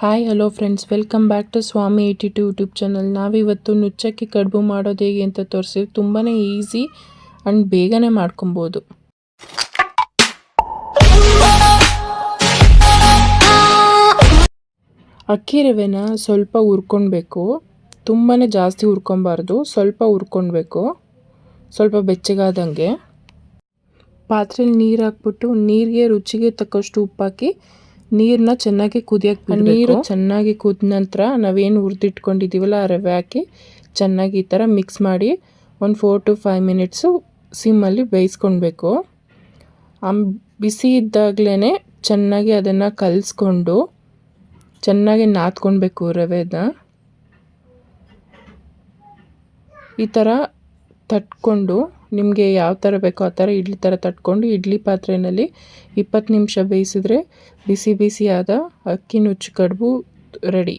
Hi hello friends, welcome back to Swami 82 YouTube channel. ನಾವಿವತ್ತು ನುಚ್ಚಕ್ಕಿ ಕಡುಬು ಮಾಡೋದು ಹೇಗೆ ಅಂತ ತೋರಿಸಿ. ತುಂಬಾ ಈಸಿ ಆ್ಯಂಡ್ ಬೇಗನೆ ಮಾಡ್ಕೊಬೋದು. ಅಕ್ಕಿ ರವೆನ ಸ್ವಲ್ಪ ಹುರ್ಕೊಳ್ಬೇಕು. ತುಂಬಾ ಜಾಸ್ತಿ ಹುರ್ಕೊಬಾರ್ದು, ಸ್ವಲ್ಪ ಹುರ್ಕೊಳ್ಬೇಕು. ಸ್ವಲ್ಪ ಬೆಚ್ಚಗಾದಂಗೆ ಪಾತ್ರೆಯಲ್ಲಿ ನೀರು ಹಾಕ್ಬಿಟ್ಟು ನೀರಿಗೆ ರುಚಿಗೆ ತಕ್ಕಷ್ಟು ಉಪ್ಪು ಹಾಕಿ ನೀರನ್ನ ಚೆನ್ನಾಗಿ ಕುದಿಯಕ್ಕೆ ಬಿಡಬೇಕು. ನೀರು ಚೆನ್ನಾಗಿ ಕುದ ನಂತರ ನಾವೇನು ಹುರಿದಿಟ್ಕೊಂಡಿದ್ದೀವಲ್ಲ ಆ ರವೆ ಹಾಕಿ ಚೆನ್ನಾಗಿ ಈ ಥರ ಮಿಕ್ಸ್ ಮಾಡಿ ಒಂದು 4 to 5 ಮಿನಿಟ್ಸು ಸಿಮ್ಮಲ್ಲಿ ಬೇಯಿಸ್ಕೊಳ್ಬೇಕು. ಬಿಸಿ ಇದ್ದಾಗಲೇ ಚೆನ್ನಾಗಿ ಅದನ್ನು ಕಲಿಸ್ಕೊಂಡು ಚೆನ್ನಾಗಿ ನಾದ್ಕೊಳ್ಬೇಕು ರವೆನ. ಈ ಥರ ತಟ್ಕೊಂಡು ನಿಮಗೆ ಯಾವ ಥರ ಬೇಕೋ ಆ ಥರ ಇಡ್ಲಿ ಥರ ತಟ್ಕೊಂಡು ಇಡ್ಲಿ ಪಾತ್ರೆಯಲ್ಲಿ 20 ನಿಮಿಷ ಬೇಯಿಸಿದ್ರೆ ಬಿಸಿ ಬಿಸಿಯಾದ ಅಕ್ಕಿ ನುಚ್ಚು ಕಡುಬು ರೆಡಿ.